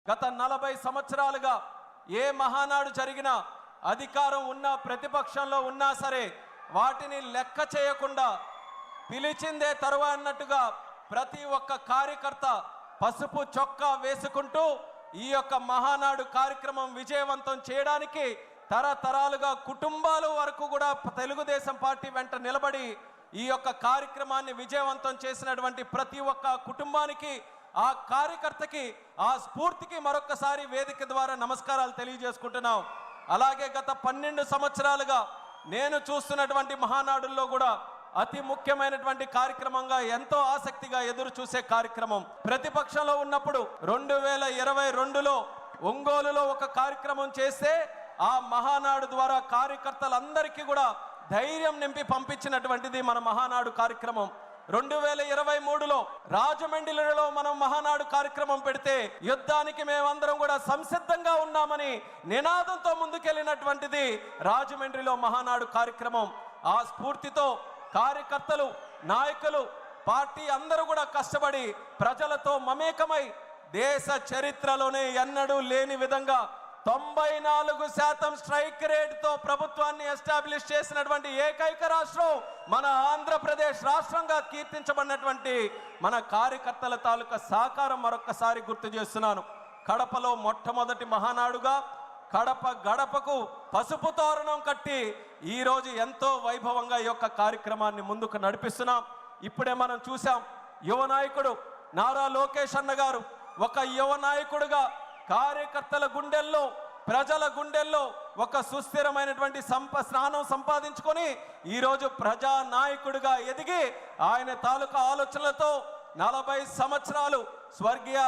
గత 40 సంవత్సరాలుగా ఏ మహానాడు జరిగినా అధికారం ఉన్నా ప్రతిపక్షంలో ఉన్నా సరే వాటిని లెక్క చేయకుండా పిలిచిందే తరువా అన్నట్టుగా ప్రతి ఒక్క కార్యకర్త పసుపు చొక్కా వేసుకుంటూ ఈ యొక్క మహానాడు కార్యక్రమం విజయవంతం చేయడానికి తరతరాలుగా కుటుంబాల వరకు కూడా తెలుగుదేశం పార్టీ వెంట నిలబడి ఈ యొక్క కార్యక్రమాన్ని విజయవంతం చేసినటువంటి ప్రతి ఒక్క కుటుంబానికి ఆ కార్యకర్తకి ఆ స్ఫూర్తికి మరొకసారి వేదిక ద్వారా నమస్కారాలు తెలియజేసుకుంటున్నాం। అలాగే గత 12 సంవత్సరాలుగా నేను చూస్తున్నటువంటి మహానాడుల్లో కూడా అతి ముఖ్యమైనటువంటి కార్యక్రమంగా ఎంతో ఆసక్తిగా ఎదురు చూసే కార్యక్రమం ప్రతిపక్షంలో ఉన్నప్పుడు 2022లో ఒంగోలులో ఒక కార్యక్రమం చేస్తే ఆ మహానాడు ద్వారా కార్యకర్తలందరికీ కూడా ధైర్యం నింపి పంపించినటువంటిది మన మహానాడు కార్యక్రమం। 2023లో రాజమండ్రిలో మనం మహానాడు కార్యక్రమం పెడితే యుద్ధానికి మేమందరం కూడా సంసిద్ధంగా ఉన్నామని నినాదంతో ముందుకెళ్ళినటువంటిది రాజమండ్రిలో మహానాడు కార్యక్రమం। ఆ స్ఫూర్తితో కార్యకర్తలు నాయకులు పార్టీ అందరూ కూడా కష్టపడి ప్రజలతో మమేకమై దేశ చరిత్రలోనే ఎన్నడూ లేని విధంగా 94% స్ట్రైక్ రేట్తో ప్రభుత్వాన్ని ఎస్టాబ్లిష్ చేసినటువంటి ఏకైక రాష్ట్రం మన ఆంధ్రప్రదేశ్ రాష్ట్రంగా కీర్తించబడినటువంటి మన కార్యకర్తల తాలూకా సహకారం మరొకసారి గుర్తు చేస్తున్నాను। కడపలో మొట్టమొదటి మహానాడుగా కడప గడపకు పసుపు తోరణం కట్టి ఈరోజు ఎంతో వైభవంగా ఈ యొక్క కార్యక్రమాన్ని ముందుకు నడిపిస్తున్నాం। ఇప్పుడే మనం చూసాం యువ నాయకుడు నారా లోకేష్ అన్న గారు ఒక యువ నాయకుడుగా కార్యకర్తల గుండెల్లో ప్రజల గుండెల్లో ఒక సుస్థిరమైనటువంటి స్థానం సంపాదించుకొని ఈరోజు ప్రజా నాయకుడిగా ఎదిగి ఆయన తాలూకా ఆలోచనలతో 40 సంవత్సరాలు స్వర్గీయ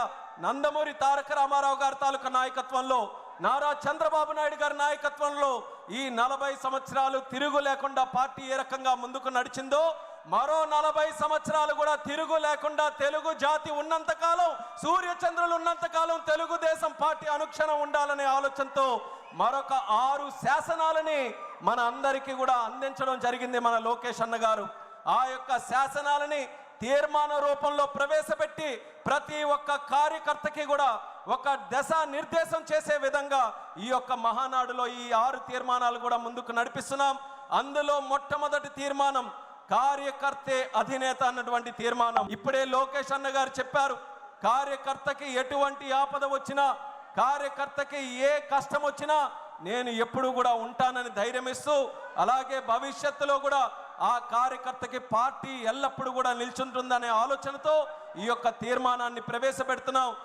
నందమూరి తారక రామారావు గారి తాలూకా నాయకత్వంలో నారా చంద్రబాబు నాయుడు గారి నాయకత్వంలో ఈ 40 సంవత్సరాలు తిరుగు లేకుండా పార్టీ ఏ రకంగా ముందుకు నడిచిందో మరో 40 సంవత్సరాలు కూడా తిరుగు లేకుండా తెలుగు జాతి ఉన్నంతకాలం సూర్యచంద్రులు ఉన్నంతకాలం తెలుగుదేశం పార్టీ అనుక్షణం ఉండాలనే ఆలోచనతో మరొక 6 శాసనాలని మన అందరికీ కూడా అందించడం జరిగింది మన లోకేష్ అన్న గారు। ఆ యొక్క శాసనాలని తీర్మాన రూపంలో ప్రవేశపెట్టి ప్రతి ఒక్క కార్యకర్తకి కూడా ఒక దశ నిర్దేశం చేసే విధంగా ఈ యొక్క మహానాడులో ఈ 6 తీర్మానాలు కూడా ముందుకు నడిపిస్తున్నాం। అందులో మొట్టమొదటి తీర్మానం కార్యకర్తే అధినేత అన్నటువంటి తీర్మానం। ఇప్పుడే లోకేష్ అన్న గారు చెప్పారు కార్యకర్తకి ఎటువంటి ఆపద వచ్చినా కార్యకర్తకి ఏ కష్టం వచ్చినా నేను ఎప్పుడు కూడా ఉంటానని ధైర్యం ఇస్తూ అలాగే భవిష్యత్తులో కూడా ఆ కార్యకర్తకి పార్టీ ఎల్లప్పుడూ కూడా నిల్చుంటుందనే ఆలోచనతో ఈ యొక్క తీర్మానాన్ని ప్రవేశపెడుతున్నాం।